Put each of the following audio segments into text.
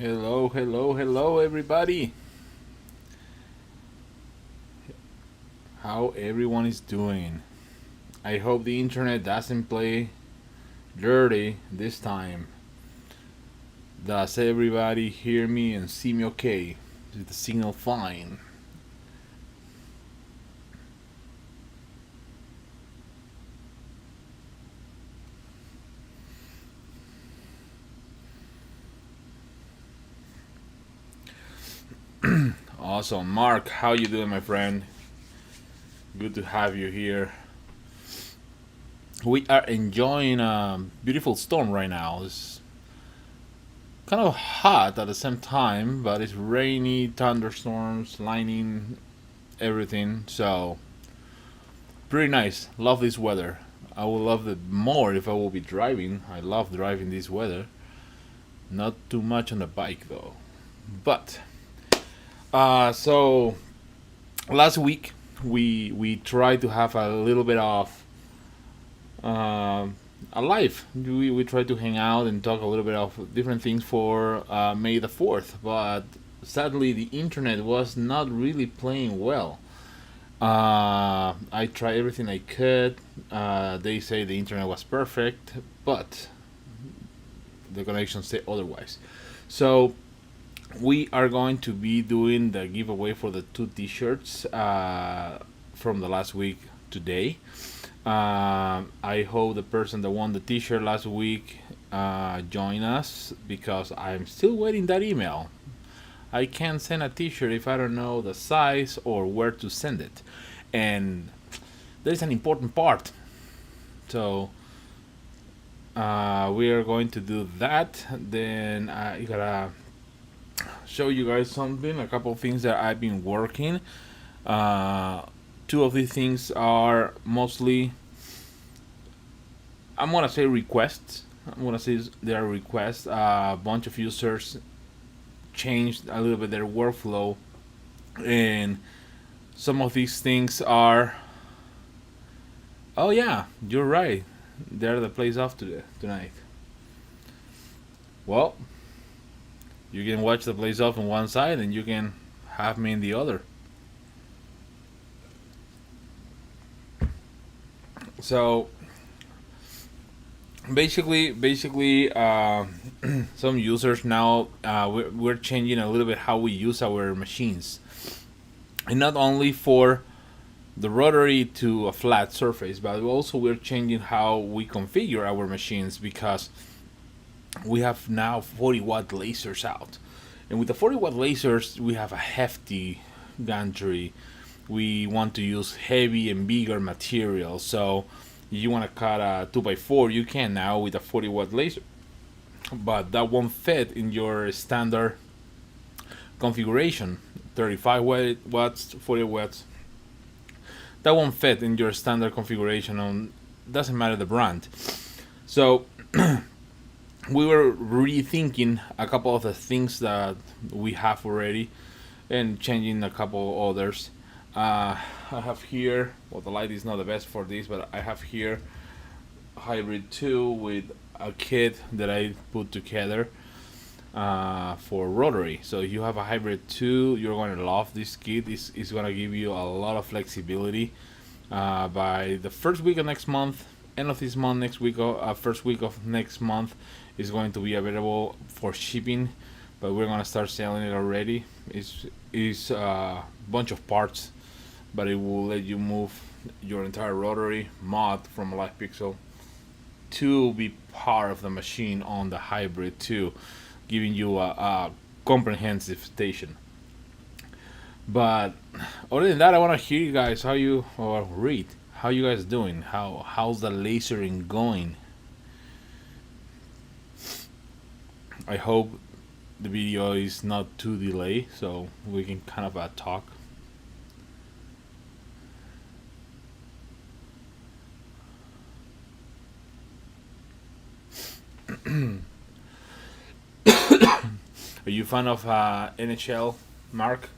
Hello, hello, hello, everybody. How everyone is doing? I hope the internet doesn't play dirty this time. Does everybody hear me and see me okay? Is the signal fine? Awesome. Mark, how you doing, my friend? Good to have you here. We are enjoying a beautiful storm right now. It's kind of hot at the same time, but it's rainy, thunderstorms, lightning, everything. So pretty nice. Love this weather. I would love it more if I will be driving. I love driving this weather. Not too much on the bike though. But so last week we tried to have a little bit of uh, a live. We tried to hang out and talk a little bit of different things for May the 4th, but sadly the internet was not really playing well. I tried everything I could. They say the internet was perfect, but the connection said otherwise. So we are going to be doing the giveaway for the two T-shirts from the last week today. I hope the person that won the T-shirt last week join us because I'm still waiting that email. I can't send a T-shirt if I don't know the size or where to send it, and there is an important part. So we are going to do that. Then I gotta show you guys something. A couple of things that I've been working. Uh, Two of these things are mostly, I'm gonna say requests. I'm gonna say they are requests. A bunch of users changed a little bit their workflow, and some of these things are. Oh yeah, you're right. They're the plays off today tonight. Well, you can watch the plays off on one side, and you can have me in the other. So basically, some users now we're changing a little bit how we use our machines, and not only for the rotary to a flat surface, but also we're changing how we configure our machines because we have now 40-watt lasers out, and with the 40-watt lasers we have a hefty gantry. We want to use heavy and bigger material, so you want to cut a 2x4, you can now with a 40-watt laser, but that won't fit in your standard configuration. 35 watts, 40 watts, that won't fit in your standard configuration. On doesn't matter the brand. So we were rethinking a couple of the things that we have already and changing a couple others. I have here, well, the light is not the best for this, but I have here a Hybrid 2 with a kit that I put together for rotary. So if you have a Hybrid 2, you're going to love this kit. It's going to give you a lot of flexibility. By the first week of next month, end of this month, next week, first week of next month, is going to be available for shipping. But we're gonna start selling it already. It's a bunch of parts, but it will let you move your entire rotary mod from Live Pixel to be part of the machine on the Hybrid 2, giving you a comprehensive station. But other than that, I want to hear you guys how you or read how you guys doing. How's the lasering going? I hope the video is not too delayed, so we can kind of talk. Are you fan of NHL, Mark?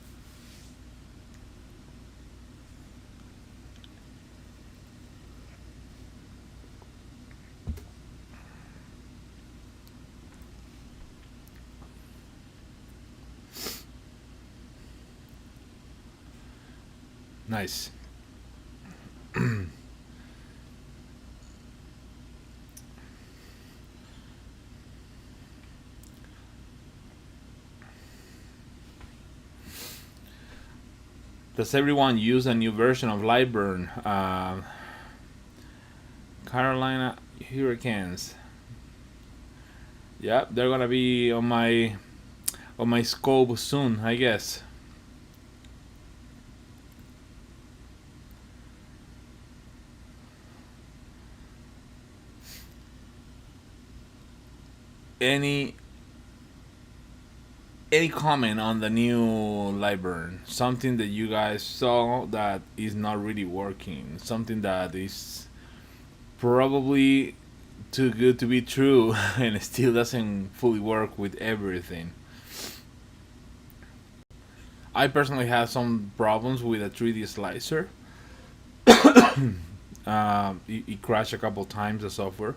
Nice. Does everyone use a new version of Lightburn? Carolina Hurricanes. Yep, they're gonna be on my scope soon, I guess. Any any comment on the new Lightburn? Something that you guys saw that is not really working. Something that is probably too good to be true and it still doesn't fully work with everything. I personally had some problems with a 3D slicer. It crashed a couple times, the software.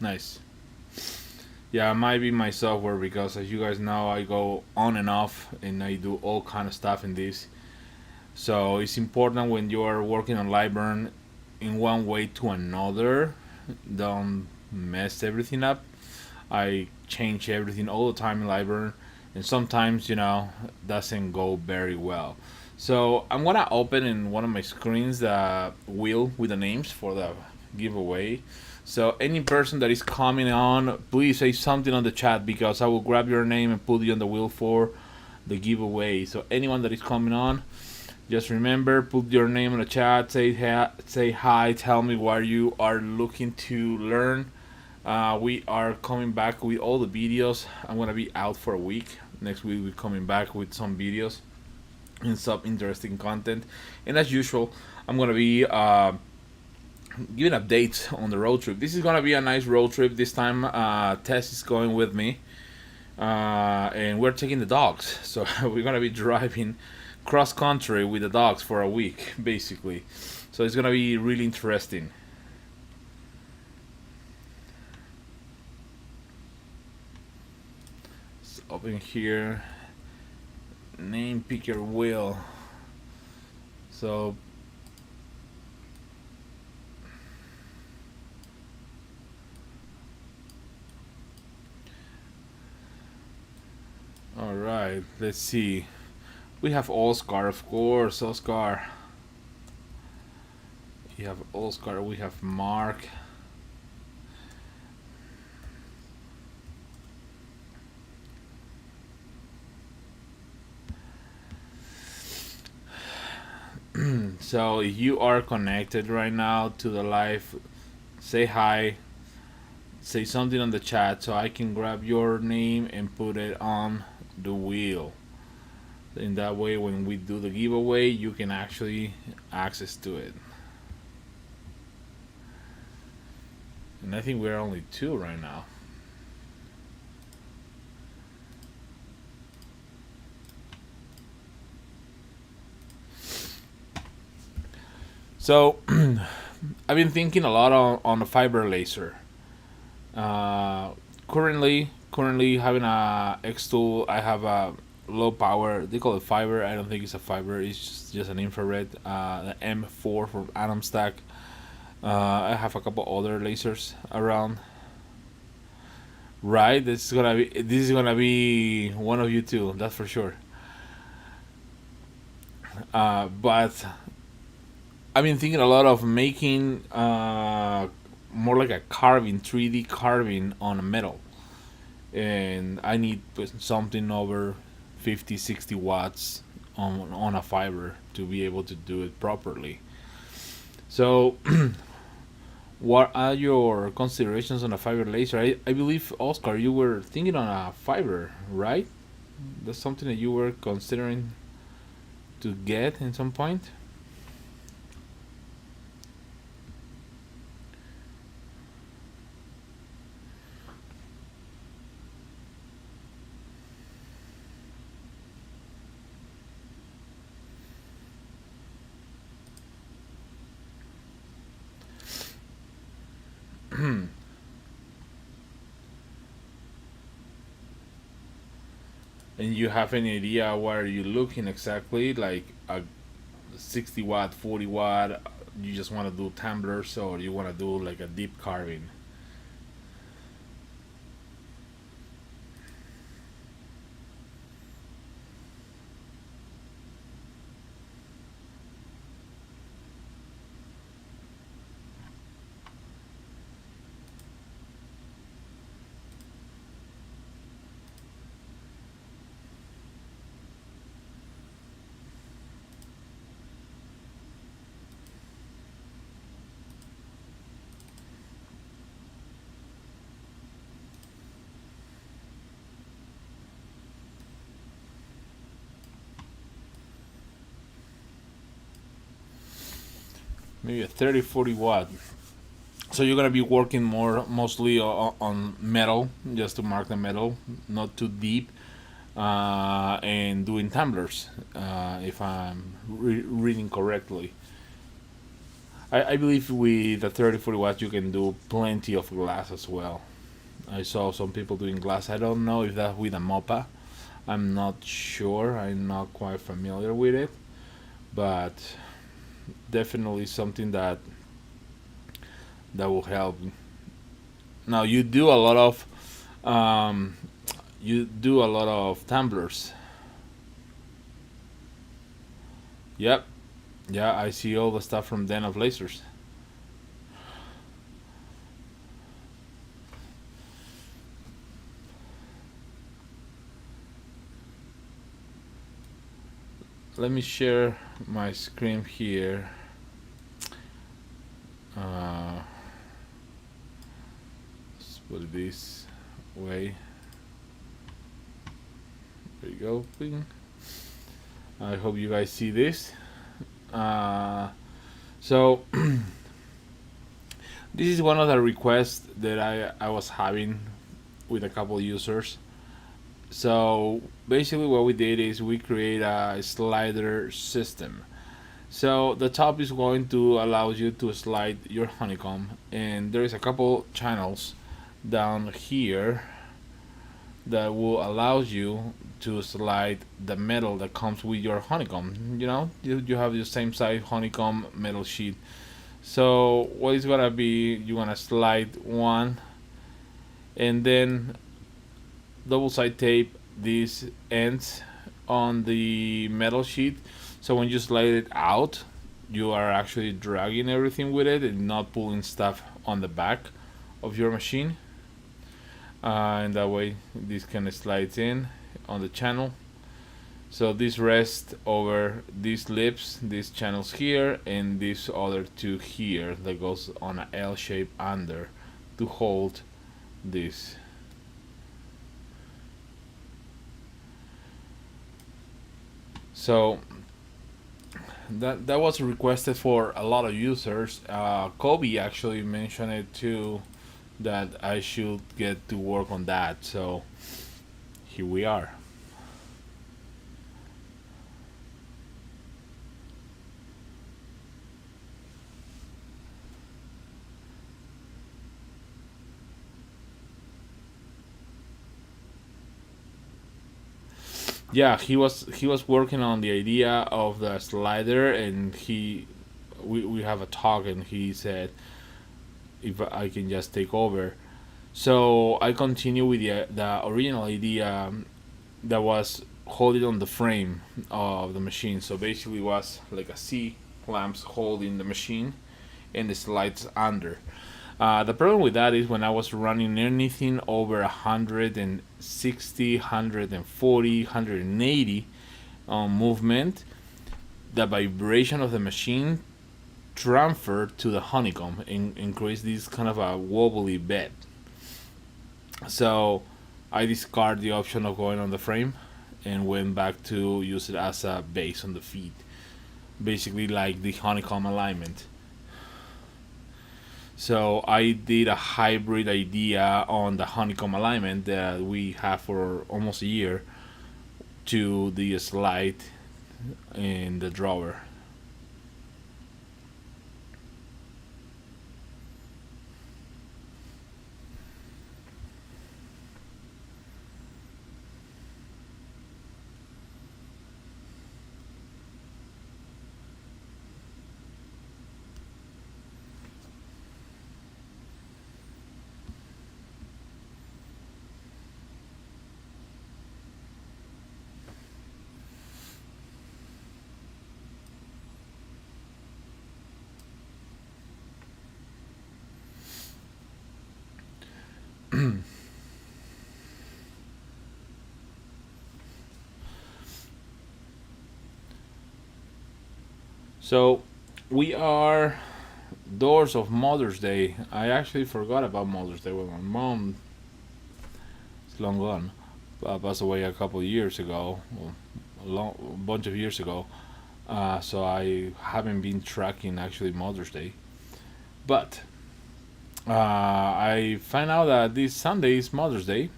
Nice. Yeah, it might be my software because as you guys know, I go on and off and I do all kind of stuff in this. So it's important when you are working on Lightburn in one way to another, don't mess everything up. I change everything all the time in Lightburn, and sometimes doesn't go very well. So I'm gonna open in one of my screens the wheel with the names for the giveaway. So any person that is coming on, please say something on the chat because I will grab your name and put you on the wheel for the giveaway. So anyone that is coming on, just remember, put your name in the chat, say hi, tell me what you are looking to learn. We are coming back with all the videos. I'm gonna be out for a week. Next week we're coming back with some videos and some interesting content. And as usual, I'm gonna be giving updates on the road trip. This is gonna be a nice road trip. This time, Tess is going with me, and we're taking the dogs. So we're gonna be driving cross country with the dogs for a week, basically. So it's gonna be really interesting. So open here, name picker wheel. So all right, let's see. We have Oscar, of course, Oscar. You have Oscar. We have Mark. So if you are connected right now to the live, say hi, say something on the chat so I can grab your name and put it on the wheel. In that way, when we do the giveaway, you can actually access to it. And I think we're only two right now. So I've been thinking a lot on the fiber laser. Uh, currently having a X tool, I have a low power. They call it fiber. I don't think it's a fiber. It's just an infrared. The M4 from Atom Stack. I have a couple other lasers around. Right, this is gonna be one of you two. That's for sure. But I've been thinking a lot of making more like a carving, 3D carving on a metal, and I need something over 50, 60 watts on a fiber to be able to do it properly. So, what are your considerations on a fiber laser? I believe, Oscar, you were thinking on a fiber, right? That's something that you were considering to get in some point. And you have any idea what are you looking exactly, like a 60 watt, 40 watt, you just want to do tumblers, or you want to do like a deep carving? Maybe a 30, 40 watt. So you're gonna be working more mostly on metal, just to mark the metal, not too deep, and doing tumblers, if I'm reading correctly. I believe with the 30, 40 watts you can do plenty of glass as well. I saw some people doing glass. I don't know if that's with a MOPA. I'm not sure. I'm not quite familiar with it, but definitely something that will help. Now um, you do a lot of tumblers. Yep, yeah, I see all the stuff from Den of Lasers. Let me share my screen here. Uh, let's put it this way. There you go. Bing. I hope you guys see this. Uh, so this is one of the requests that I was having with a couple users. So basically, what we did is we create a slider system. So the top is going to allow you to slide your honeycomb, and there is a couple channels down here that will allow you to slide the metal that comes with your honeycomb. You have the same size honeycomb metal sheet. So what is gonna be, you wanna slide one, and then double side tape these ends on the metal sheet. So when you slide it out, you are actually dragging everything with it and not pulling stuff on the back of your machine. And that way, this kind of slides in on the channel. So this rests over these lips, these channels here, and these other two here that goes on an L shape under to hold this. So that was requested for a lot of users. Kobe actually mentioned it too, that I should get to work on that. So here we are. Yeah, he was working on the idea of the slider, and we have a talk, and he said if I can just take over. So I continue with the original idea, that was holding on the frame of the machine. So basically, it was like a C clamps holding the machine, and the slides under. The problem with that is when I was running anything over 160, 140, 180 movement, the vibration of the machine transferred to the honeycomb and creates this kind of a wobbly bed. So I discard the option of going on the frame and went back to use it as a base on the feet. Basically, like the honeycomb alignment. So I did a hybrid idea on the honeycomb alignment that we have for almost a year to the slide in the drawer. So we are doors of Mother's Day. I actually forgot about Mother's Day when my mom is long gone. Passed away a couple of years ago, well, a bunch of years ago. So I haven't been tracking actually Mother's Day. But I find out that this Sunday is Mother's Day,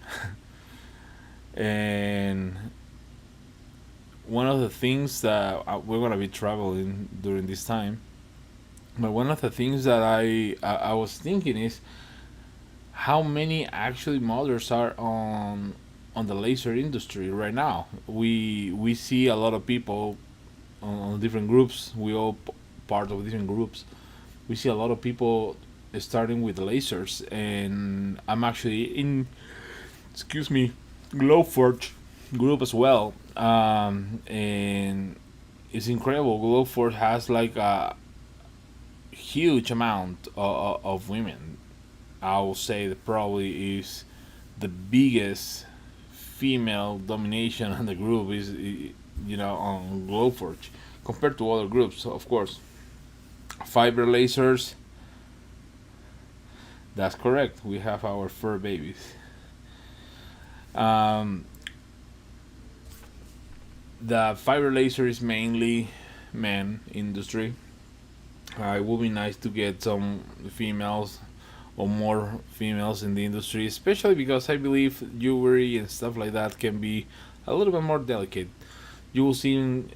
and one of the things that we're gonna be traveling during this time. But one of the things that I was thinking is how many actually mothers are on the laser industry right now. We see a lot of people on different groups. We all part of different groups. We see a lot of people starting with lasers, and I'm actually in, excuse me, Glowforge group as well. And it's incredible. Glowforge has like a huge amount of women. I will say that probably is the biggest female domination on the group is, on Glowforge compared to other groups, of course. Fiber lasers. That's correct. We have our fur babies. Um, the fiber laser is mainly men industry. It would be nice to get some females or more females in the industry, especially because I believe jewelry and stuff like that can be a little bit more delicate. You will see in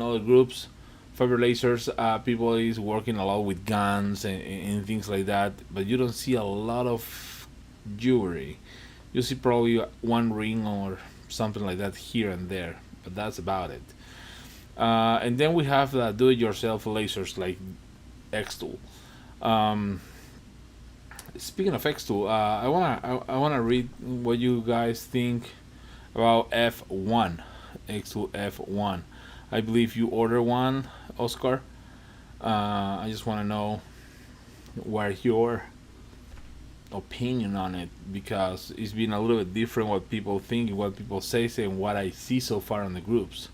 other groups, fiber lasers, people is working a lot with guns and things like that, but you don't see a lot of jewelry. You see probably one ring or something like that here and there, but that's about it. And then we have the do-it-yourself lasers like X-Tool. Um, Speaking of X-Tool, I wanna read what you guys think about F1, X-Tool F1. I believe you order one, Oscar. I just want to know what your opinion on it, because it's been a little bit different what people think, what people say, and what I see so far in the groups.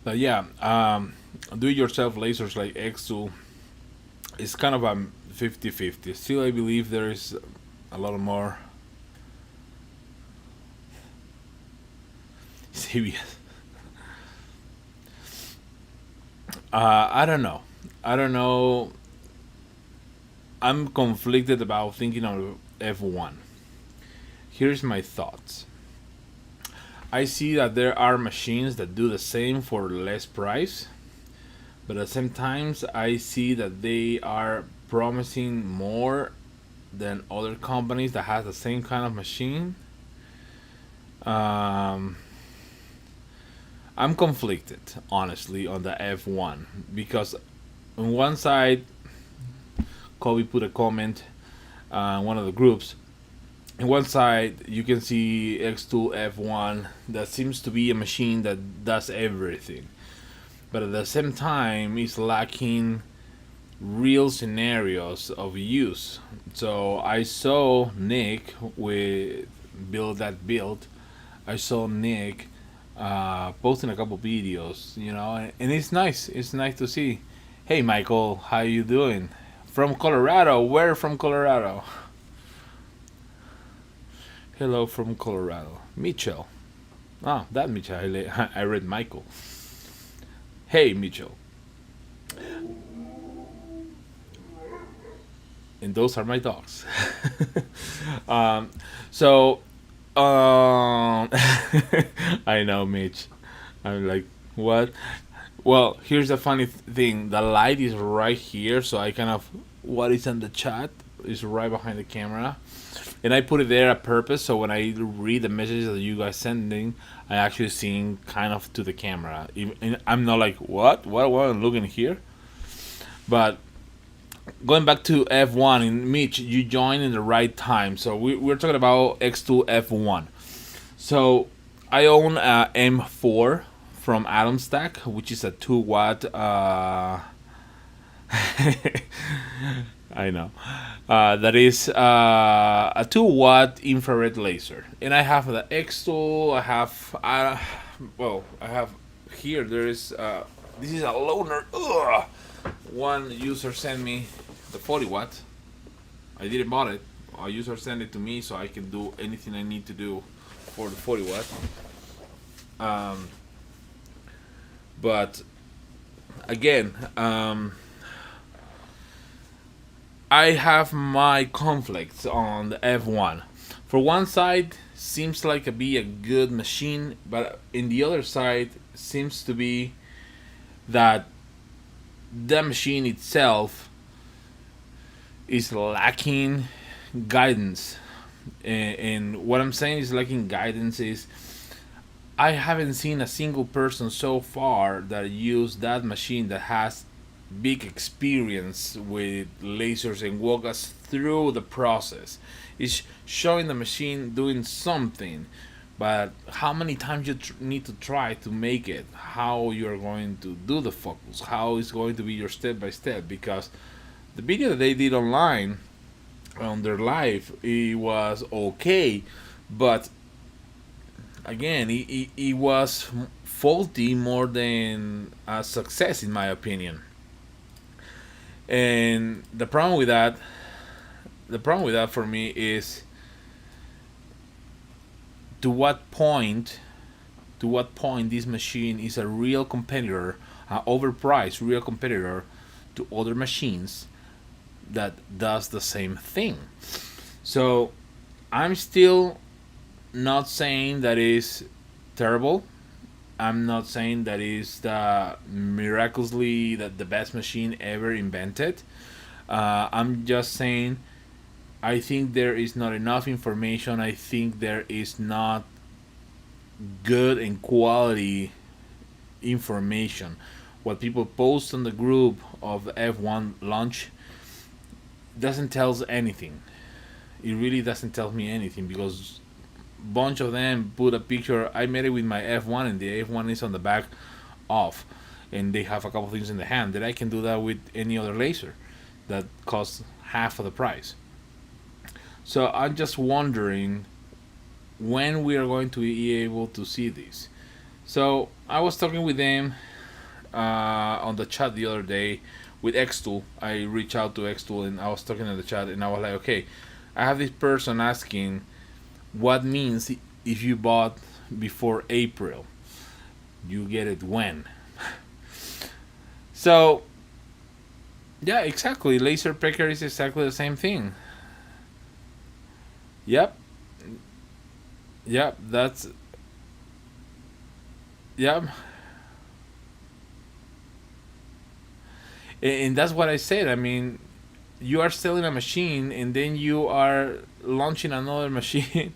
But yeah, do-it-yourself lasers like X2 is kind of a 50-50. Still, I believe there is a lot more serious. I don't know. I don't know. I'm conflicted about thinking of F1. Here's my thoughts. I see that there are machines that do the same for less price, but at the same times I see that they are promising more than other companies that has the same kind of machine. Um, I'm conflicted, honestly, on the F1 because on one side, Kobe put a comment on one of the groups. On one side, you can see X2 F1 that seems to be a machine that does everything, but at the same time, it's lacking real scenarios of use. So I saw Nick with Build That Build. I saw Nick posting a couple videos, and it's nice. It's nice to see. Hey, Michael, how you doing? From Colorado. Where from Colorado? Hello from Colorado. Mitchell. Ah, that Mitchell. I read Michael. Hey, Mitchell. And those are my dogs. um, so, I know, Mitch. I'm like, what? Well, here's the funny thing. The light is right here, so I kind of what is in the chat is right behind the camera, and I put it there at purpose. So when I read the messages that you guys sending, I actually seeing kind of to the camera. And I'm not like what I'm looking here, but going back to F1, and Mitch, you joined in the right time. So we're talking about X2 F1. So I own a M4 from Atom Stack, which is a 2 watt. I know. That is a 2 watt infrared laser, and I have the X2. I have well, I have here. There is this is a loaner. Ugh. One user sent me the 40 watt. I didn't bought it. A user sent it to me so I can do anything I need to do for the 40 watt. Um, but again, I have my conflicts on the F1. For one side, seems like a be a good machine, but in the other side, seems to be that the machine itself is lacking guidance. And what I'm saying is lacking guidance is I haven't seen a single person so far that used that machine that has big experience with lasers and walk us through the process. It's showing the machine doing something, but how many times you need to try to make it, how you're going to do the focus, how it's going to be your step by step. Because the video that they did online on their live, it was okay, but again, it was faulty more than a success in my opinion. And the problem with that for me is to what point, this machine is a real competitor, an overpriced real competitor to other machines that does the same thing. So I'm still not saying that is terrible. I'm not saying that is the miraculously that the best machine ever invented. I'm just saying I think there is not enough information. I think there is not good and quality information. What people post on the group of the F1 launch doesn't tell us anything. It really doesn't tell me anything because bunch of them put a picture. I made it with my F1 and the F1 is on the back off, and they have a couple things in the hand that I can do that with any other laser that costs half of the price. So I'm just wondering when we are going to be able to see this. So I was talking with them on the chat the other day with Xtool. I reached out to Xtool and I was talking in the chat and I was like, okay, I have this person asking what means if you bought before April, you get it when. So yeah, exactly. Laser picker is exactly the same thing. Yep, yep. Yep, and that's what I said. I mean, you are selling a machine and then you are launching another machine.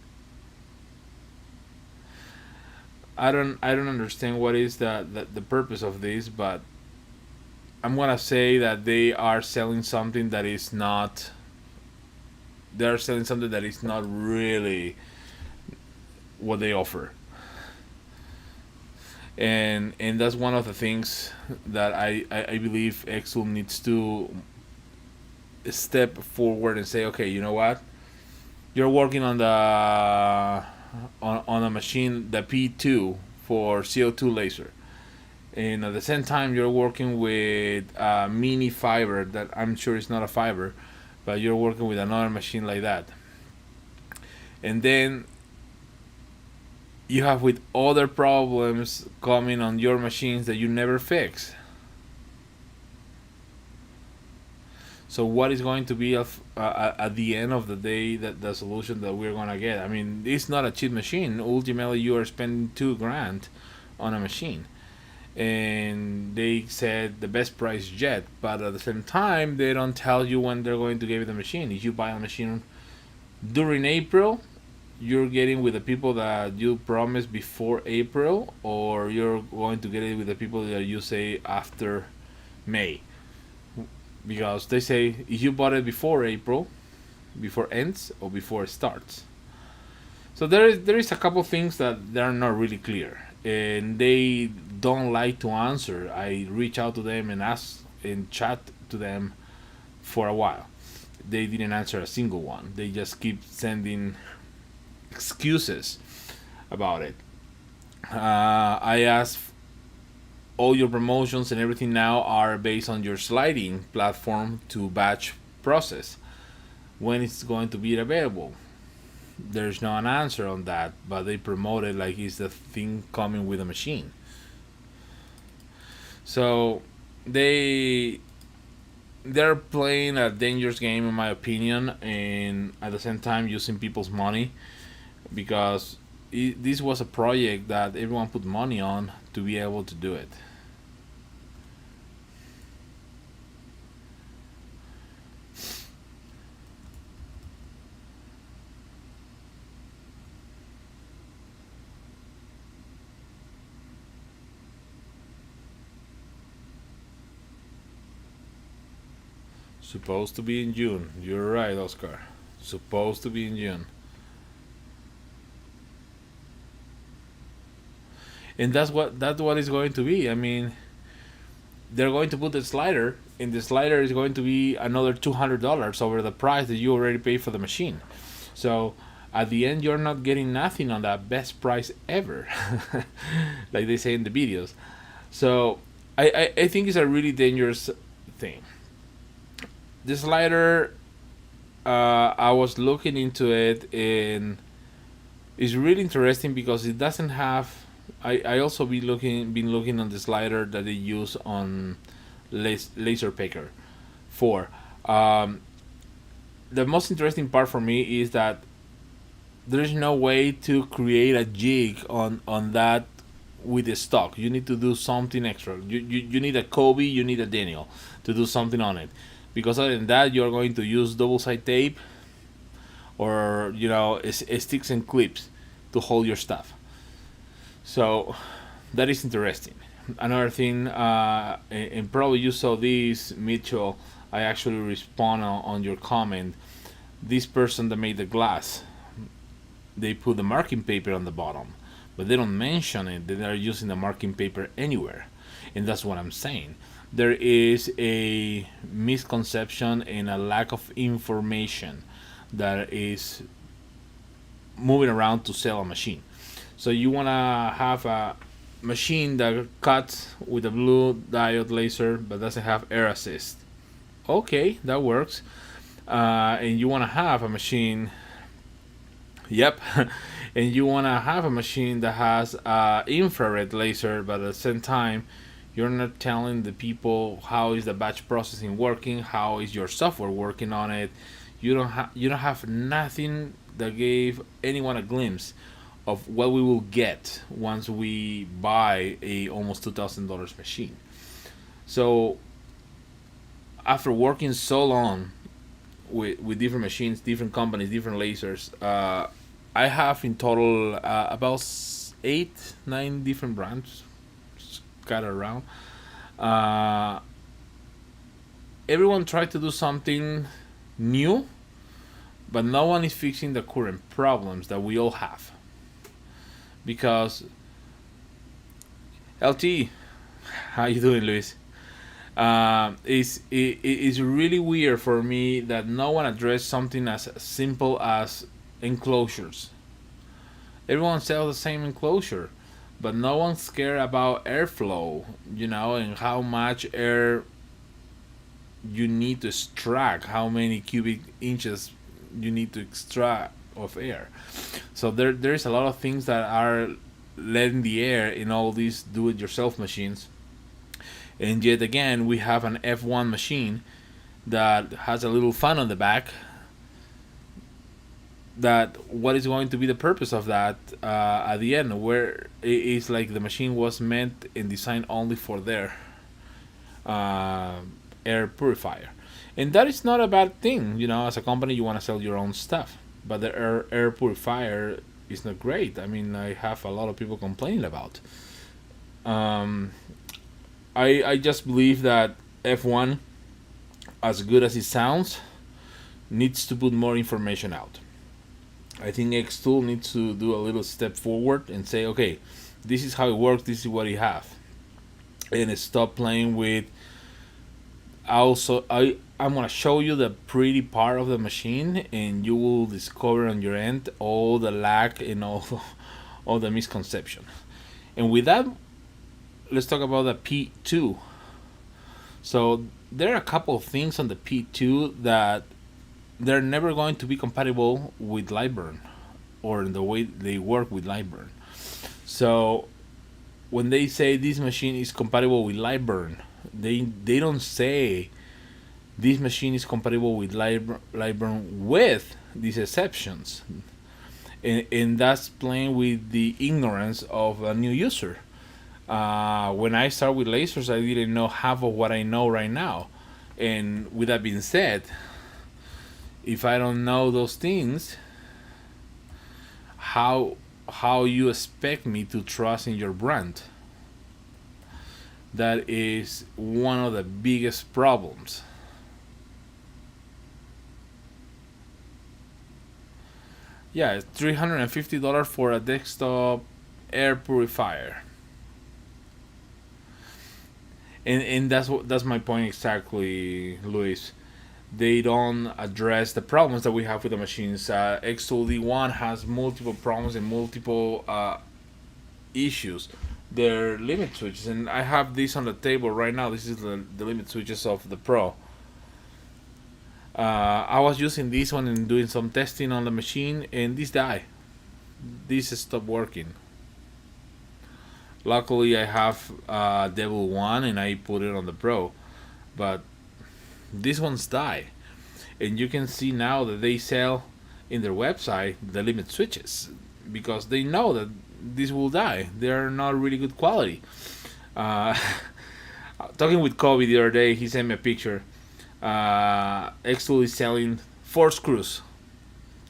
I don't understand what is the purpose of this, but I'm gonna say that they are selling something that is not. They are selling something that is not really what they offer, and that's one of the things that I believe Exul needs to step forward and say, okay, you know what? You're working on on a machine, the P2 for CO2 laser, and at the same time you're working with a mini fiber that I'm sure is not a fiber, but you're working with another machine like that, and then you have with other problems coming on your machines that you never fix. So what is going to be at the end of the day that the solution that we're gonna get? I mean, it's not a cheap machine. Ultimately, you are spending 2 grand on a machine, and they said the best price yet. But at the same time, they don't tell you when they're going to give you the machine. If you buy a machine during April, you're getting with the people that you promised before April, or you're going to get it with the people that you say after May. because they say if you bought it before April, before ends or before it starts. So there is a couple things that they are not really clear, and they don't like to answer. I reach out to them and ask and chat to them for a while. They didn't answer a single one. They just keep sending excuses about it. I asked all your promotions and everything now are based on your sliding platform to batch process. When it's going to be available? There's no an answer on that, but they promote it like it's the thing coming with a machine. So they they're playing a dangerous game in my opinion, and at the same time using people's money because this was a project that everyone put money on to be able to do it. Supposed to be in June. You're right, Oscar. Supposed to be in June. And that's what it's going to be. I mean, they're going to put the slider, and the slider is going to be another $200 over the price that you already paid for the machine. So at the end, you're not getting nothing on that best price ever, like they say in the videos. So I think it's a really dangerous thing. The slider, I was looking into it, and it's really interesting because it doesn't have. I also been looking on the slider that they use on Laser Picker 4. Um, the most interesting part for me is that there's no way to create a jig on that with the stock. You need to do something extra. You need a Kobe, you need a Daniel to do something on it. Because other than that, you're going to use double side tape or sticks and clips to hold your stuff. So that is interesting. Another thing, and probably you saw this, Mitchell. I actually respond on your comment. This person that made the glass, they put the marking paper on the bottom, but they don't mention it. That they're using the marking paper anywhere, and that's what I'm saying. There is a misconception and a lack of information that is moving around to sell a machine. So you want to have a machine that cuts with a blue diode laser but doesn't have air assist. Okay, that works. And you want to have a machine. Yep. And you want to have a machine that has infrared laser, but at the same time, you're not telling the people how is the batch processing working, how is your software working on it. You don't have nothing that gave anyone a glimpse of what we will get once we buy a almost $2,000 machine. So after working so long with different machines, different companies, different lasers, I have in total about 8, 9 different brands scattered around. Uh, Everyone tried to do something new, but no one is fixing the current problems that we all have. Because LT, how you doing, Luis? It's really weird for me that no one addressed something as simple as enclosures. Everyone sells the same enclosure, but no one's scared about airflow, and how much air you need to extract, how many cubic inches you need to extract of air. So there's a lot of things that are letting the air in all these do-it-yourself machines. And yet again, we have an F1 machine that has a little fan on the back. That what is going to be the purpose of that at the end? Where it is like the machine was meant and designed only for their uh, air purifier, and that is not a bad thing. As a company, you want to sell your own stuff, but the air purifier is not great. I mean, I have a lot of people complaining about. Um, I just believe that F1 as good as it sounds, needs to put more information out. I think Xtool needs to do a little step forward and say, okay, this is how it works, this is what you have, and stop playing with. Also, I'm gonna show you the pretty part of the machine, and you will discover on your end all the lag and all the misconception. And with that, let's talk about the P2. So there are a couple of things on the P2 that they're never going to be compatible with Lightburn, or in the way they work with Lightburn. So when they say this machine is compatible with Lightburn, they don't say this machine is compatible with Lightburn with these exceptions, and that's playing with the ignorance of a new user. When I started with lasers, I didn't know half of what I know right now, and with that being said, if I don't know those things, how you expect me to trust in your brand? That is one of the biggest problems. Yeah, it's $350 for a desktop air purifier, and that's my point exactly, Luis. They don't address the problems that we have with the machines. Xtool D1 has multiple problems and multiple issues. Their limit switches, and I have this on the table right now. This is the limit switches of the Pro. I was using this one and doing some testing on the machine, and this died. This stopped working. Luckily, I have Devil One, and I put it on the Pro, but these ones die, and you can see now that they sell in their website the limit switches because they know that this will die. They are not really good quality. Uh, Talking with Kobe the other day, he sent me a picture. Xtool is selling 4 screws,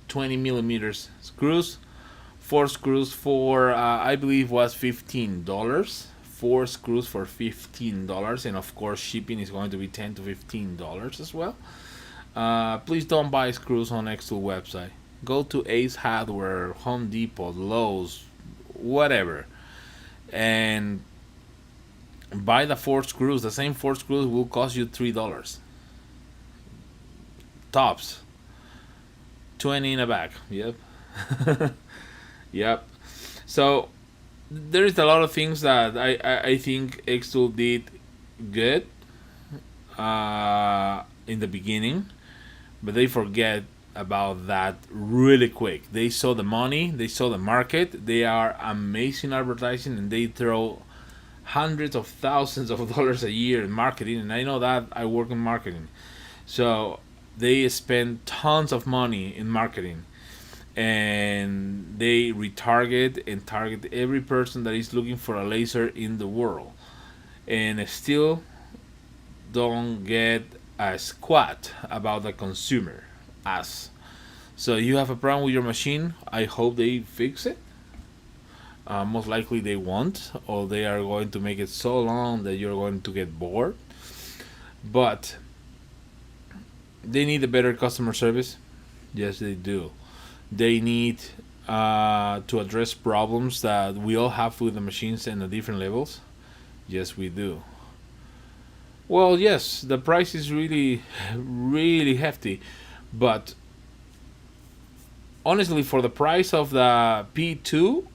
20 millimeters screws, 4 screws for I believe was $15. 4 screws for $15, and of course shipping is going to be $10 to $15 as well. Please don't buy screws on Xtool website. Go to Ace Hardware, Home Depot, Lowe's, whatever, and buy the 4 screws. The same 4 screws will cost you $3 tops. 20 in a bag. Yep. Yep. So there is a lot of things that I think Xtool did good in the beginning, but they forget about that really quick. They saw the money, they saw the market, they are amazing advertising, and they throw hundreds of thousands of dollars a year in marketing. And I know that I work in marketing, so they spend tons of money in marketing, and they retarget and target every person that is looking for a laser in the world, and still don't get a squat about the consumer. Us. So you have a problem with your machine. I hope they fix it. Most likely they won't, or they are going to make it so long that you're going to get bored. But they need a better customer service. Yes, they do. They need to address problems that we all have with the machines and the different levels. Yes, we do. Well, yes, the price is really, really hefty, but honestly, for the price of the P2,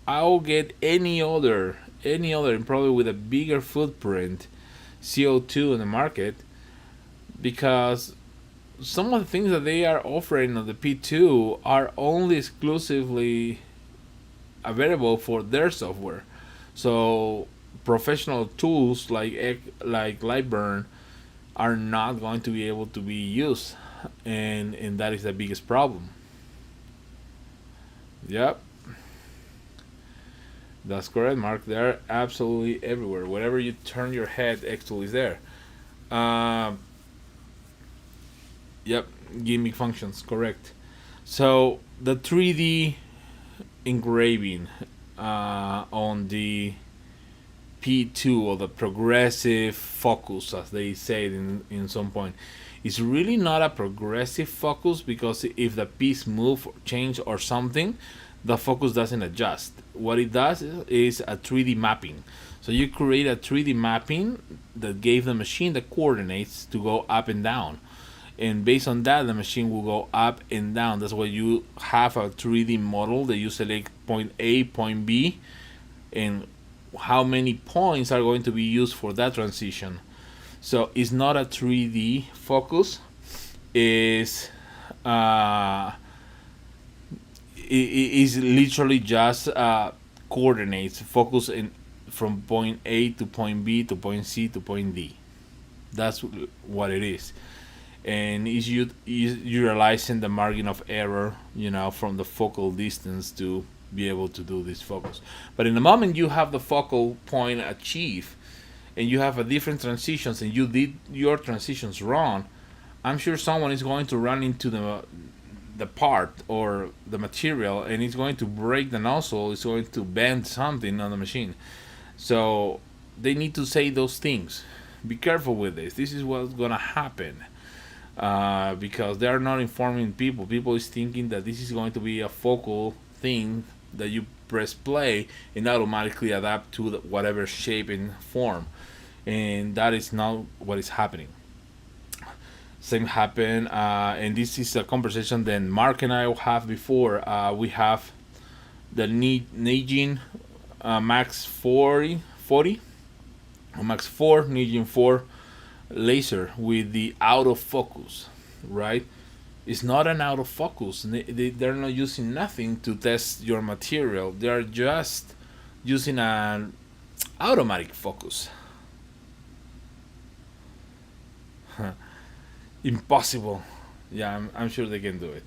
I'll get any other, and probably with a bigger footprint, CO2 in the market, because some of the things that they are offering on the P2 are only exclusively available for their software. So professional tools like Lightburn are not going to be able to be used, and that is the biggest problem. Yep, that's correct, Mark. They're absolutely everywhere. Wherever you turn your head, Xtool is there. Um, yep, gimmick functions, correct. So the 3D engraving on the P2 or the progressive focus, as they said in some point. It's really not a progressive focus because if the piece move, change, or something, the focus doesn't adjust. What it does is a 3D mapping. So you create a 3D mapping that gave the machine the coordinates to go up and down. And based on that, the machine will go up and down. That's why you have a 3D model that you select point A, point B, and how many points are going to be used for that transition. So it's not a 3D focus. It's it is literally just coordinates, focus in from point A to point B to point C to point D. That's what it is, and is utilizing the margin of error, from the focal distance to be able to do this focus. But in the moment you have the focal point achieved, and you have a different transitions, and you did your transitions wrong, I'm sure someone is going to run into the part or the material, and it's going to break the nozzle. It's going to bend something on the machine. So they need to say those things. Be careful with this. This is what's gonna happen, because they are not informing people. People is thinking that this is going to be a focal thing that you press play and automatically adapt to whatever shape and form, and that is not what is happening. Same happen, and this is a conversation that Mark and I have before. We have the Neiging Max 40 or Max 4 Neiging 4 laser with the autofocus, right? It's not an autofocus. They're not using nothing to test your material. They're just using an automatic focus. Impossible. Yeah, I'm sure they can do it.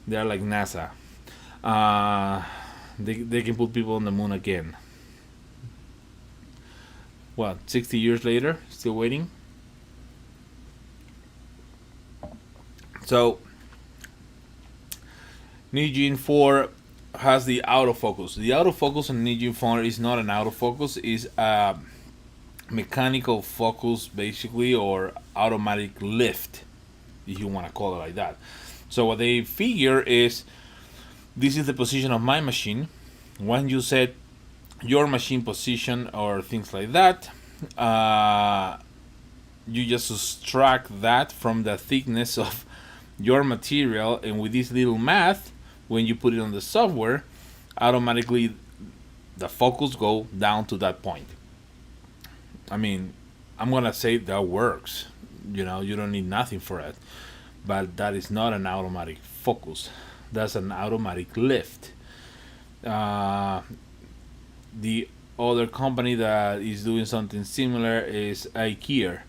They are like NASA. They can put people on the moon again. What, 60 years later? Still waiting? So, Neiging 4 has the autofocus. The autofocus on Neiging 4 is not an autofocus, it's a mechanical focus, basically, or automatic lift, if you want to call it like that. So what they figure is, this is the position of my machine. When you set your machine position or things like that, you just subtract that from the thickness of your material, and with this little math, when you put it on the software, automatically the focus go down to that point. I mean, I'm gonna say that works. You don't need nothing for it, but that is not an automatic focus. That's an automatic lift. The other company that is doing something similar is IKEA.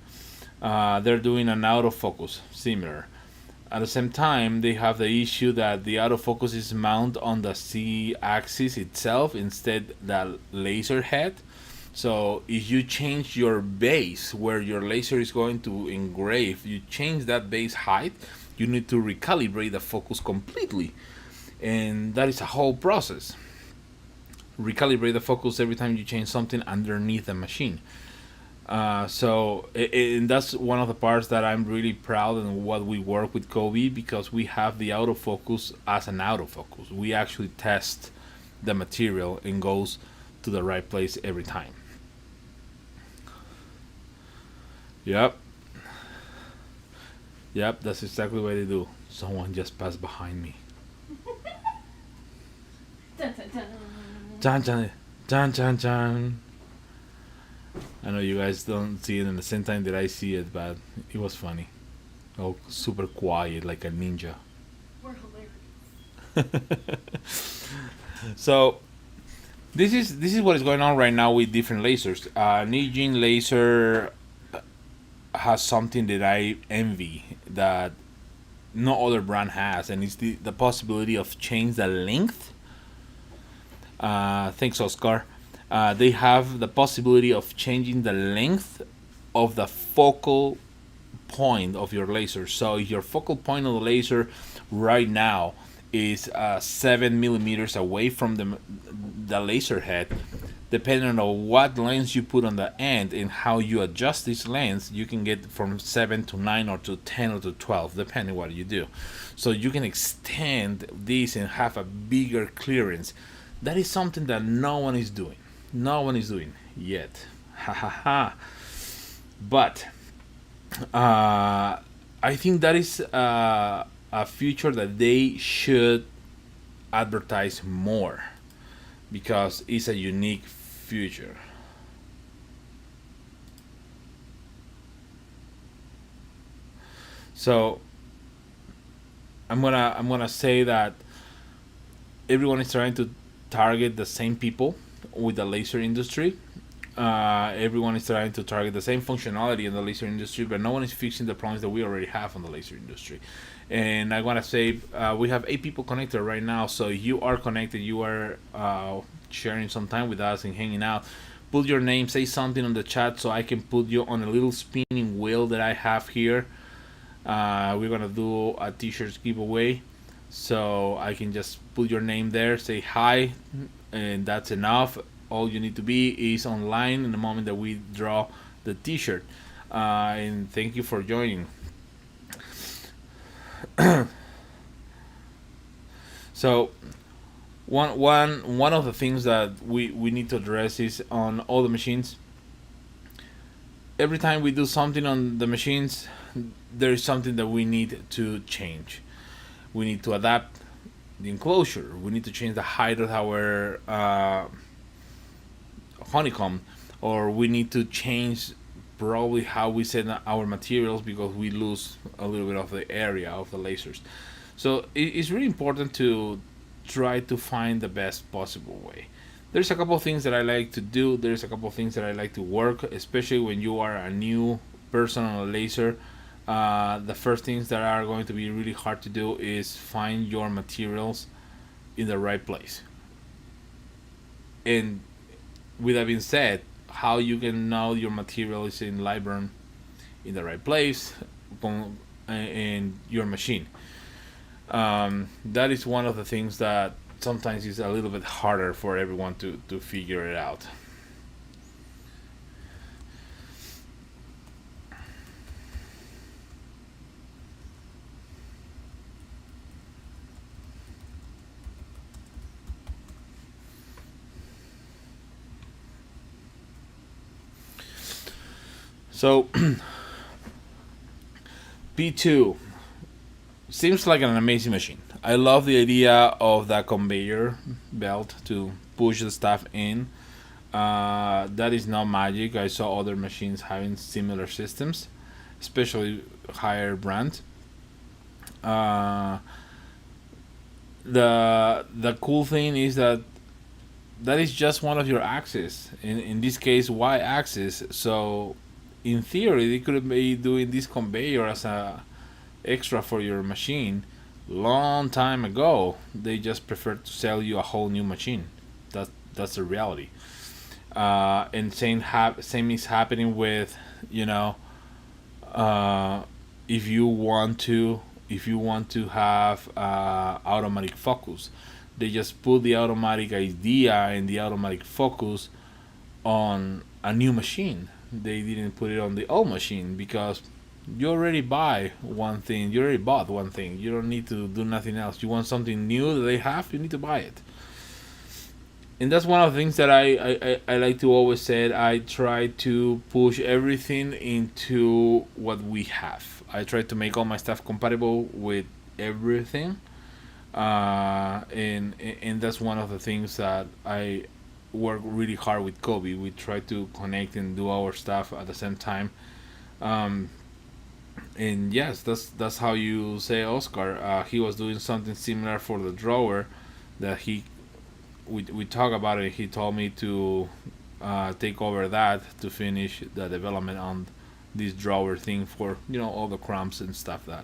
They're doing an autofocus similar. At the same time, they have the issue that the autofocus is mounted on the Z-axis itself instead the laser head. So if you change your base where your laser is going to engrave, you change that base height, you need to recalibrate the focus completely. And that is a whole process. Recalibrate the focus every time you change something underneath the machine. And that's one of the parts that I'm really proud of what we work with Kobe, because we have the autofocus as an autofocus. We actually test the material and goes to the right place every time. Yep, that's exactly what they do. Someone just passed behind me. Dun, dun, dun. Dun, dun, dun, dun, dun. I know you guys don't see it in the same time that I see it, but it was funny. Oh, super quiet, like a ninja. We're hilarious. So this is what is going on right now with different lasers. Neiging laser has something that I envy that no other brand has, and it's the possibility of change the length. Thanks, Oscar. They have the possibility of changing the length of the focal point of your laser. So if your focal point of the laser right now is 7 millimeters away from the laser head, depending on what lens you put on the end and how you adjust this lens, you can get from 7 to 9 or to 10 or to 12, depending what you do. So you can extend this and have a bigger clearance. That is something that no one is doing. No one is doing yet. Ha ha ha. But I think that is a feature that they should advertise more because it's a unique feature. So I'm gonna say that everyone is trying to target the same people with the laser industry. Everyone is trying to target the same functionality in the laser industry, but no one is fixing the problems that we already have on the laser industry. And I want to say we have 8 people connected right now, so you are connected. You are sharing some time with us and hanging out. Put your name, say something on the chat, so I can put you on a little spinning wheel that I have here. We're gonna do a t-shirts giveaway, so I can just put your name there, say hi, and that's enough. All you need to be is online in the moment that we draw the t-shirt. And thank you for joining. So one of the things that we need to address is on all the machines. Every time we do something on the machines, there is something that we need to change. We need to adapt the enclosure. We need to change the height of our honeycomb, or we need to change probably how we set our materials because we lose a little bit of the area of the lasers. So it's really important to try to find the best possible way. There's a couple of things that I like to do. There's a couple of things that I like to work, especially when you are a new person on a laser. The first things that are going to be really hard to do is find your materials in the right place. And with that being said, how you can know your material is in Librem in the right place in your machine. That is one of the things that sometimes is a little bit harder for everyone to figure it out. So P2 seems like an amazing machine. I love the idea of that conveyor belt to push the stuff in. That is not magic. I saw other machines having similar systems, especially higher brands. Uh, the cool thing is that that is just one of your axes. In this case, Y axis. So in theory, they could be doing this conveyor as a extra for your machine long time ago. They just prefer to sell you a whole new machine. That's the reality. And same is happening with, you know, uh, if you want to have automatic focus, they just put the automatic idea and the automatic focus on a new machine. They didn't put it on the old machine because you already buy one thing. You already bought one thing. You don't need to do nothing else. You want something new that they have, you need to buy it. And that's one of the things that I like to always say. I try to push everything into what we have. I try to make all my stuff compatible with everything. And that's one of the things that I work really hard with Kobe. We try to connect and do our stuff at the same time. Um, and yes, that's how you say Oscar. He was doing something similar for the drawer that we talk about it. He told me to take over that to finish the development on this drawer thing for all the crumbs and stuff that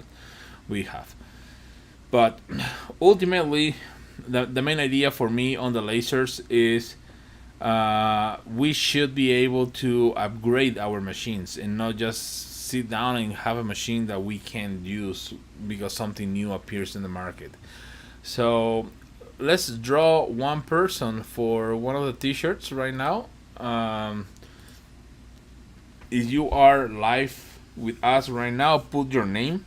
we have. But ultimately, the main idea for me on the lasers is we should be able to upgrade our machines and not just sit down and have a machine that we can't use because something new appears in the market. So let's draw one person for one of the t-shirts right now. If you are live with us right now, put your name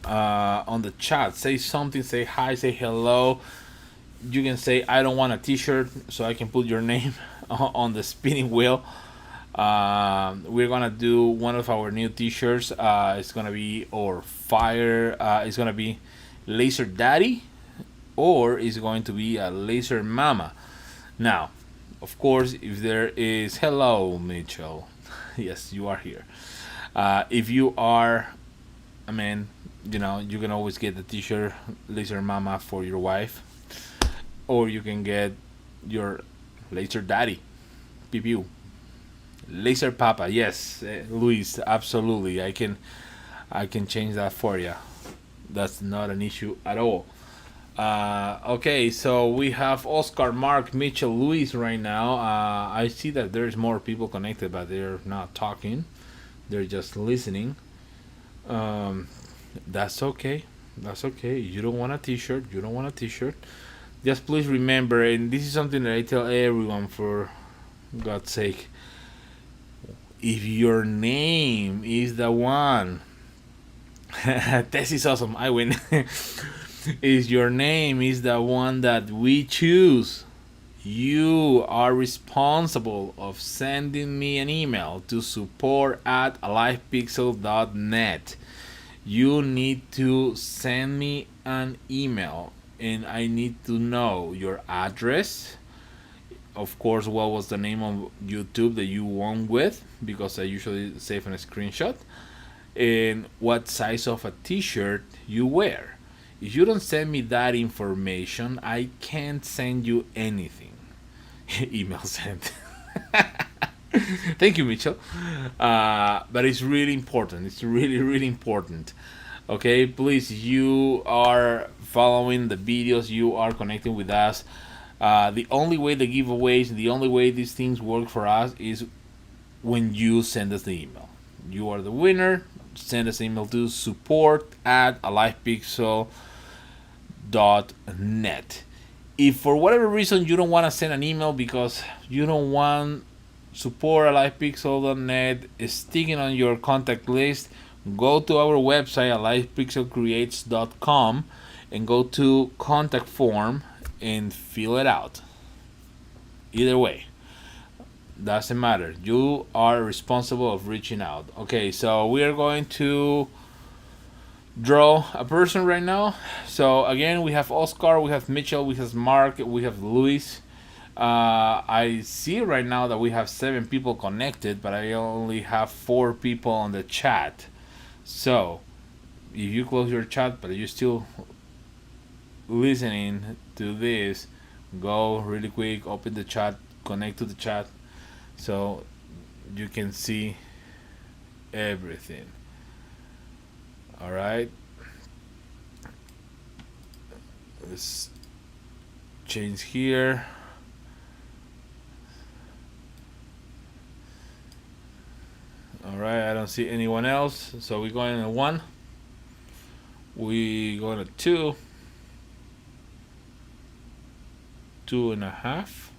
on the chat. Say something, say hi, say hello. You can say I don't want a t-shirt, so I can put your name on the spinning wheel. We're gonna do one of our new t-shirts. It's gonna be or fire. It's gonna be Laser Daddy, or it's going to be a Laser Mama. Now, of course, if there is hello Mitchell, yes, you are here. If you are a man, you can always get the t-shirt Laser Mama for your wife, or you can get your Laser Daddy. Pew pew. Laser Papa, yes, Luis, absolutely. I can change that for you. That's not an issue at all. Okay, so we have Oscar, Mark, Mitchell, Luis right now. I see that there's more people connected, but they're not talking. They're just listening. Um, that's okay. That's okay. You don't want a T-shirt. You don't want a T-shirt. Just please remember, and this is something that I tell everyone for God's sake. If your name is the one, this is awesome. I win. Is your name is the one that we choose, you are responsible of sending me an email to support at alivepixel.net. You need to send me an email, and I need to know your address. Of course, what was the name of YouTube that you won with, because I usually save a screenshot, and what size of a t-shirt you wear. If you don't send me that information, I can't send you anything. Email sent. Thank you, Mitchell. But it's really important. It's really, really important. Okay, please, you are following the videos, you are connecting with us. The only way the giveaways, the only way these things work for us is when you send us the email. You are the winner. Send us an email to support at alivepixel.net. If for whatever reason you don't want to send an email because you don't want support at alivepixel.net sticking on your contact list, go to our website alivepixelcreates.com and go to contact form and fill it out. Either way, doesn't matter. You are responsible of reaching out. Okay, so we are going to draw a person right now. So again, we have Oscar, we have Mitchell, we have Mark, we have Luis. I see right now that we have 7 people connected, but I only have 4 people on the chat. So if you close your chat, but you're still listening to this, go really quick, open the chat, connect to the chat, so you can see everything. All right, let's change here. All right, I don't see anyone else, so we're going to 1, we going to 2, 2.5.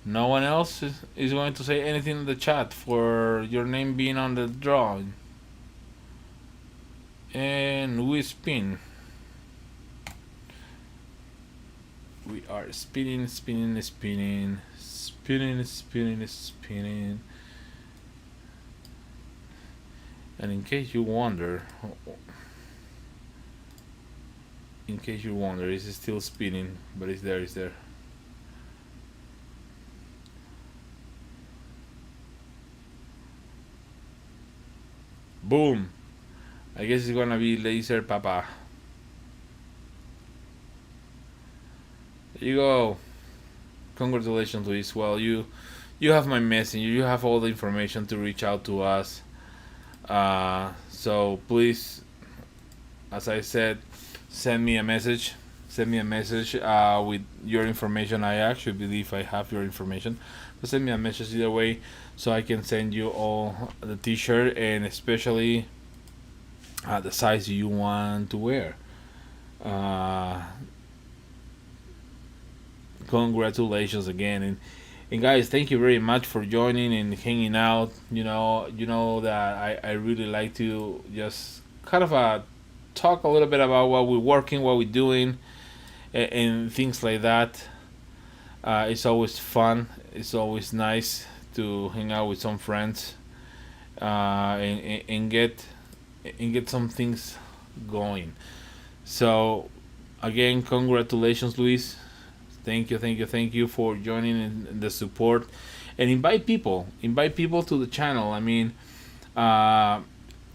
No one else is going to say anything in the chat for your name being on the drawing. And we spin. We are spinning, spinning, spinning, spinning, spinning, spinning. And in case you wonder, it's still spinning, but it's there, it's there. Boom. I guess it's gonna be Laser Papa. There you go. Congratulations, Luis. Well, you have my message. You have all the information to reach out to us. So please, as I said, send me a message. Send me a message with your information. I actually believe I have your information. But send me a message either way, so I can send you all the T-shirt, and especially the size you want to wear. Uh, Congratulations again, and guys, thank you very much for joining and hanging out. You know that I really like to just kind of talk a little bit about what we're working, what we're doing, and things like that. It's always fun. It's always nice to hang out with some friends, and get some things going. So again, congratulations, Luis. Thank you, thank you, thank you for joining in the support, and invite people to the channel. I mean, uh,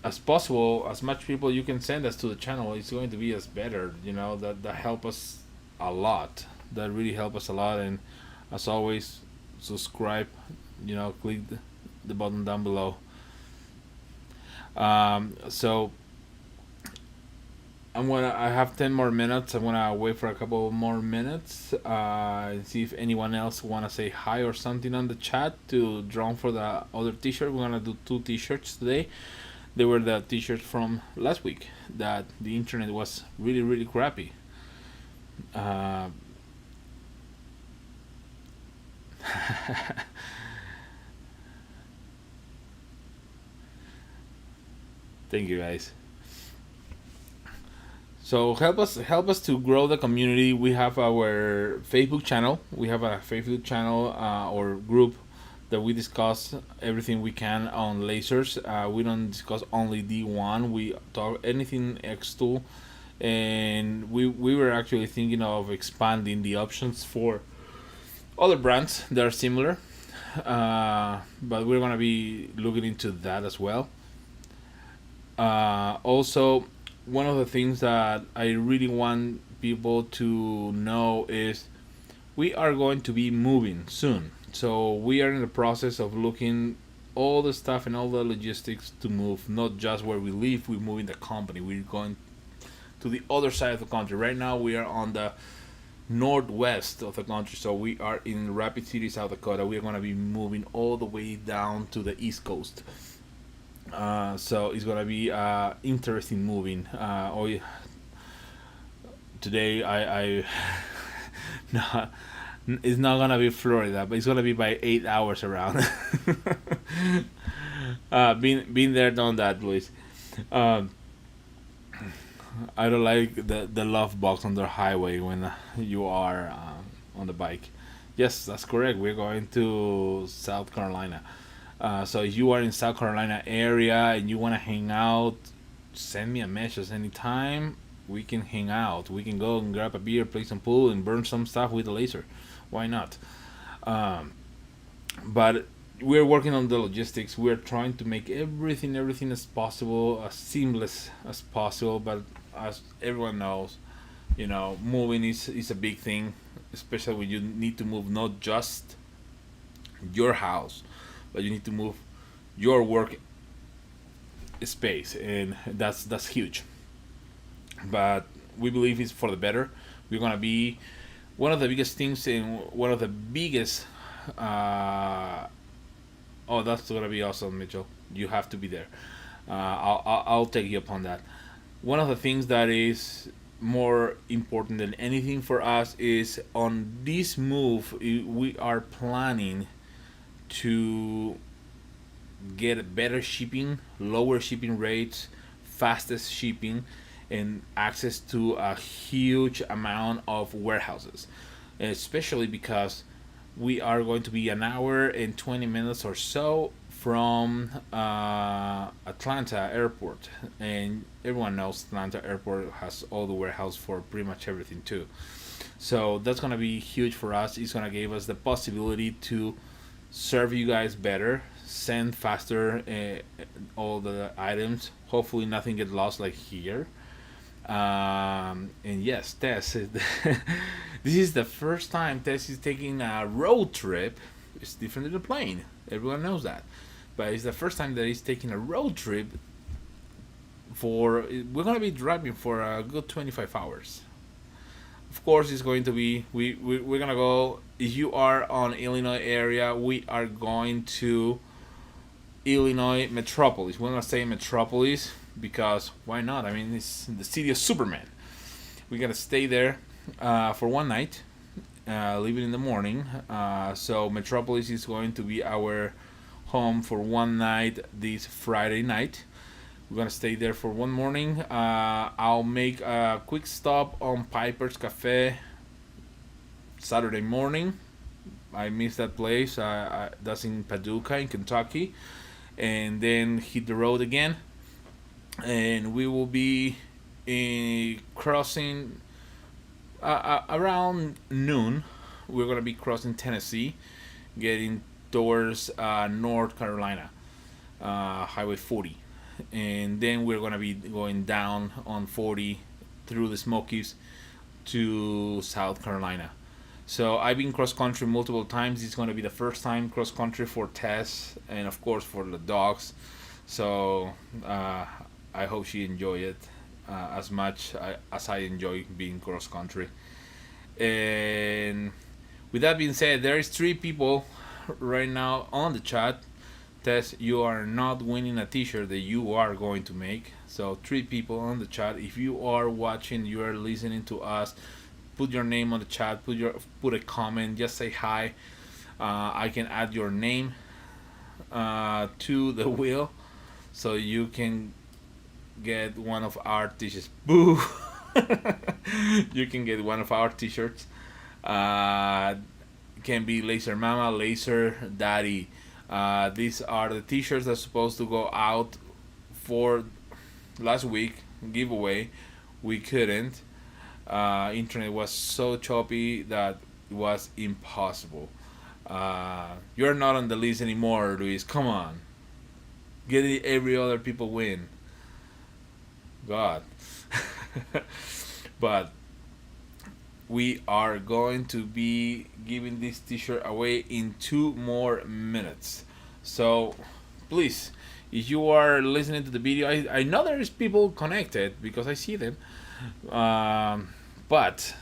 as possible, as much people you can send us to the channel, it's going to be as better. That help us a lot. That really help us a lot. And as always, subscribe. Click the button down below. So I have 10 more minutes. I'm gonna wait for a couple more minutes. And see if anyone else wanna say hi or something on the chat to draw for the other T-shirt. We're gonna do two T-shirts today. They were the T-shirts from last week that the internet was really really crappy. Uh, Thank you guys. So help us to grow the community. We have our Facebook channel. We have a Facebook channel or group that we discuss everything we can on lasers. We don't discuss only D1. We talk anything X2, and we were actually thinking of expanding the options for other brands that are similar. But we're gonna be looking into that as well. Also, one of the things that I really want people to know is we are going to be moving soon. So we are in the process of looking all the stuff and all the logistics to move, not just where we live. We're moving the company. We're going to the other side of the country. Right now, we are on the northwest of the country. So we are in Rapid City, South Dakota. We're going to be moving all the way down to the East Coast. So it's gonna be interesting moving. Today I no, it's not gonna be Florida, but it's gonna be by 8 hours around. Been there, done that, Luis. Um, I don't like the love box on the highway when you are on the bike. Yes, that's correct. We're going to South Carolina. So if you are in South Carolina area and you want to hang out, send me a message anytime. We can hang out. We can go and grab a beer, play some pool, and burn some stuff with a laser. Why not? Um, but we're working on the logistics. We're trying to make everything as possible, as seamless as possible. But as everyone knows, moving is a big thing, especially when you need to move not just your house, but you need to move your work space, and that's huge. But we believe it's for the better. We're gonna be one of the biggest things and one of the biggest. Uh, oh, that's gonna be awesome, Mitchell. You have to be there. I'll take you upon that. One of the things that is more important than anything for us is on this move. We are planning to get better shipping, lower shipping rates, fastest shipping, and access to a huge amount of warehouses. Especially because we are going to be an hour and 20 minutes or so from Atlanta Airport, and everyone knows Atlanta Airport has all the warehouse for pretty much everything too. So that's gonna be huge for us. It's gonna give us the possibility to serve you guys better, send faster all the items. Hopefully, nothing get lost like here. And yes, Tess, this is the first time Tess is taking a road trip. It's different than a plane. Everyone knows that, but it's the first time that he's taking a road trip. We're gonna be driving for a good 25 hours. Of course, it's going to be we're gonna go. If you are on Illinois area, we are going to Illinois Metropolis. We're gonna say Metropolis because why not? I mean, it's the city of Superman. We're gonna stay there for one night, leaving in the morning. So Metropolis is going to be our home for one night this Friday night. We're gonna stay there for one morning. I'll make a quick stop on Piper's Cafe Saturday morning. I miss that place. That's in Paducah, in Kentucky, and then hit the road again. And we will be crossing around noon. We're gonna be crossing Tennessee, getting towards North Carolina, Highway 40, and then we're gonna be going down on 40 through the Smokies to South Carolina. So I've been cross country multiple times. It's gonna be the first time cross country for Tess, and of course for the dogs. So I hope she enjoy it as much as I enjoy being cross country. And with that being said, there is 3 people right now on the chat. Tess, you are not winning a T-shirt that you are going to make. So 3 people on the chat. If you are watching, you are listening to us. Put your name on the chat. Put a comment. Just say hi. I can add your name to the wheel, so you can get one of our t-shirts. Boo! You can get one of our t-shirts. Can be Laser Mama, Laser Daddy. These are the t-shirts that's supposed to go out for last week giveaway. We couldn't. Internet was so choppy that it was impossible. You're not on the list anymore, Luis. Come on. Get it, every other people win. God. But we are going to be giving this t-shirt away in 2 more minutes. So please, if you are listening to the video, I know there's people connected because I see them. But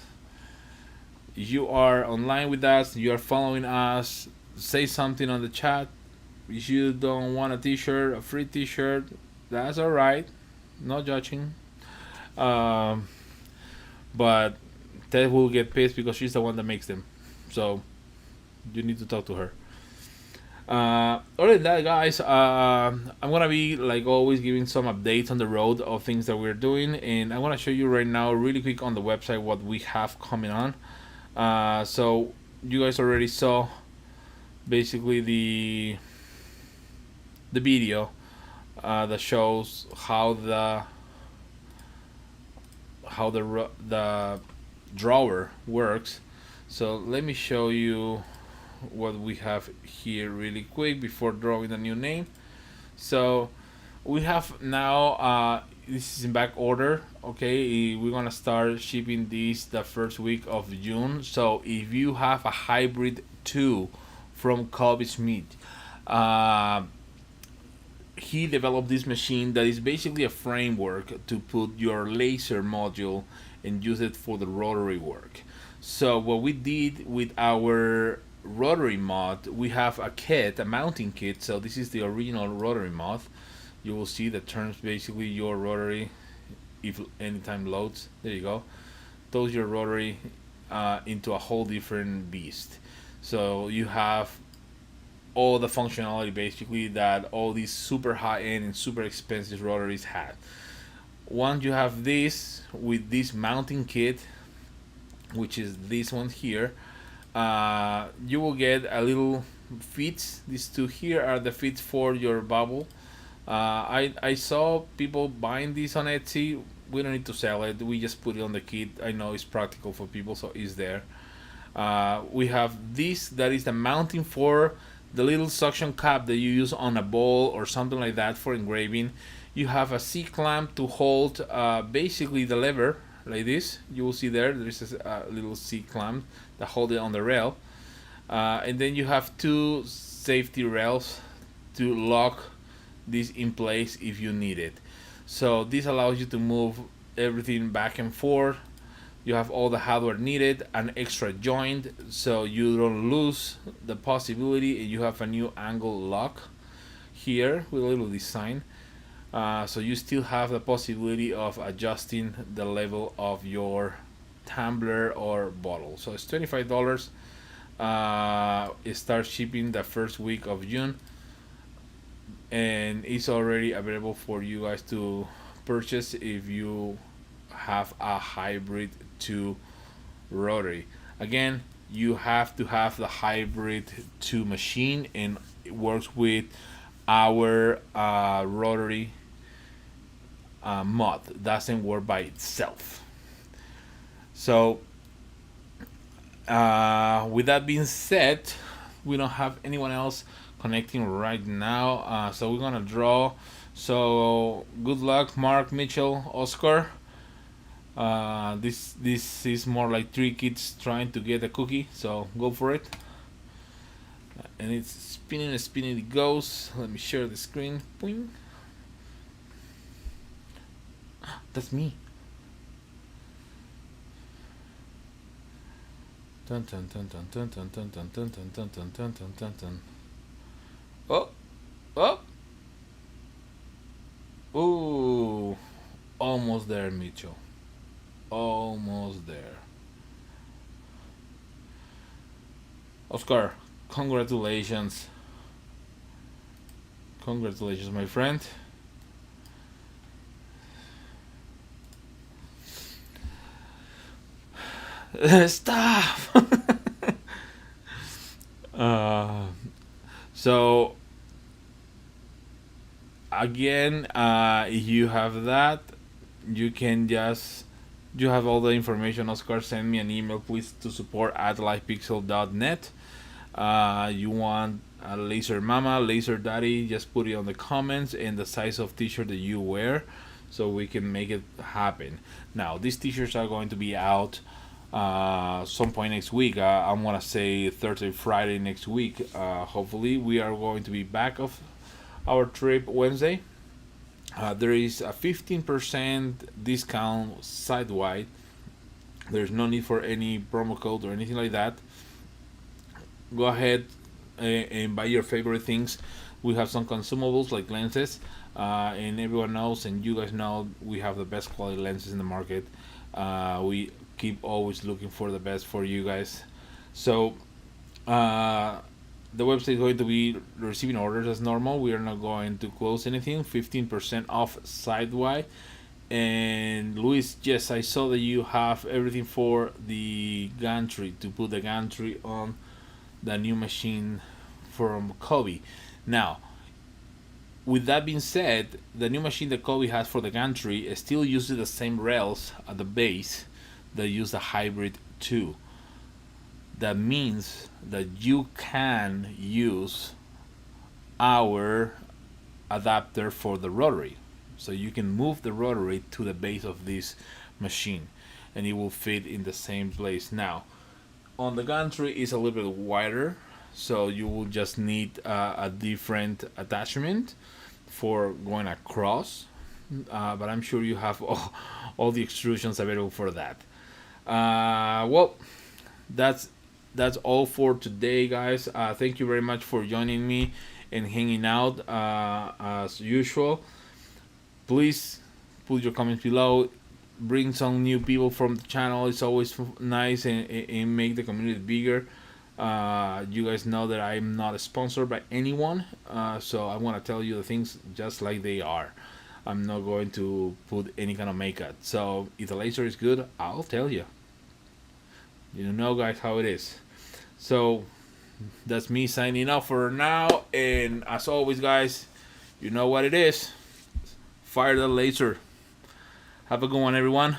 you are online with us, you are following us, say something on the chat. If you don't want a t-shirt, a free t-shirt, that's alright. No judging. But Ted will get pissed because she's the one that makes them. So you need to talk to her. Other than that, guys, I'm gonna be like always giving some updates on the road of things that we're doing, and I'm gonna show you right now, really quick, on the website what we have coming on. So you guys already saw basically the video that shows how the drawer works. So let me show you what we have here really quick before drawing the new name. So we have now this is in back order. Okay, we're gonna start shipping these the first week of June. So if you have a hybrid 2 from Kobe Smith, he developed this machine that is basically a framework to put your laser module and use it for the rotary work. So what we did with our rotary mod, we have a kit, a mounting kit. So this is the original rotary mod. You will see that turns basically your rotary if anytime loads. There you go. Throws your rotary into a whole different beast. So you have all the functionality basically that all these super high-end and super expensive rotaries had. Once you have this with this mounting kit, which is this one here, you will get a little feet. These 2 here are the feet for your bubble. I saw people buying this on Etsy. We don't need to sell it. We just put it on the kit. I know it's practical for people, so it's there. We have this that is the mounting for the little suction cap that you use on a bowl or something like that for engraving. You have a C-clamp to hold basically the lever like this. You will see there's a little C-clamp that hold it on the rail. And then you have 2 safety rails to lock this in place if you need it. So this allows you to move everything back and forth. You have all the hardware needed, an extra joint so you don't lose the possibility, and you have a new angle lock here with a little design. So you still have the possibility of adjusting the level of your tumbler or bottle. So it's $25. It starts shipping the first week of June, and it's already available for you guys to purchase if you have a hybrid to rotary. Again, you have to have the hybrid to machine, and it works with our rotary mod. Doesn't work by itself. So with that being said, we don't have anyone else connecting right now. So we're gonna draw. So good luck, Mark, Mitchell, Oscar. This is more like three kids trying to get a cookie. So go for it. And it's spinning and spinning. It goes. Let me share the screen. Boing. That's me. Dun dun dun dun dun dun dun dun dun dun dun dun dun dun dun dun. Oh, oh, ooh, almost there, Mitchell. Almost there. Oscar, congratulations. Congratulations, my friend. Stop! uh, so, again, if you have that, you can just you have all the information. Oscar, send me an email please to support at livepixel.net. You want a laser mama, laser daddy, just put it on the comments and the size of t-shirt that you wear so we can make it happen. Now these t-shirts are going to be out some point next week. I'm gonna say Thursday, Friday next week. Hopefully we are going to be back of our trip Wednesday. There is a 15% discount site wide. There's no need for any promo code or anything like that. Go ahead and buy your favorite things. We have some consumables like lenses, and everyone knows, and you guys know, we have the best quality lenses in the market. We keep always looking for the best for you guys. So, the website is going to be receiving orders as normal. We are not going to close anything. 15% off site wide. And Luis, yes, I saw that you have everything for the gantry, to put the gantry on the new machine from Kobe. Now, with that being said, the new machine that Kobe has for the gantry still uses the same rails at the base that use the hybrid 2. That means that you can use our adapter for the rotary. So you can move the rotary to the base of this machine and it will fit in the same place. Now, on the gantry is a little bit wider, so you will just need a different attachment for going across. But I'm sure you have all the extrusions available for that. Well, that's all for today, guys. Thank you very much for joining me and hanging out as usual. Please put your comments below. Bring some new people from the channel. It's always nice and make the community bigger. You guys know that I'm not sponsored by anyone, so I want to tell you the things just like they are. I'm not going to put any kind of makeup. So if the laser is good, I'll tell you. You know, guys, how it is. So that's me signing off for now. And as always, guys, you know what it is. Fire the laser. Have a good one, everyone.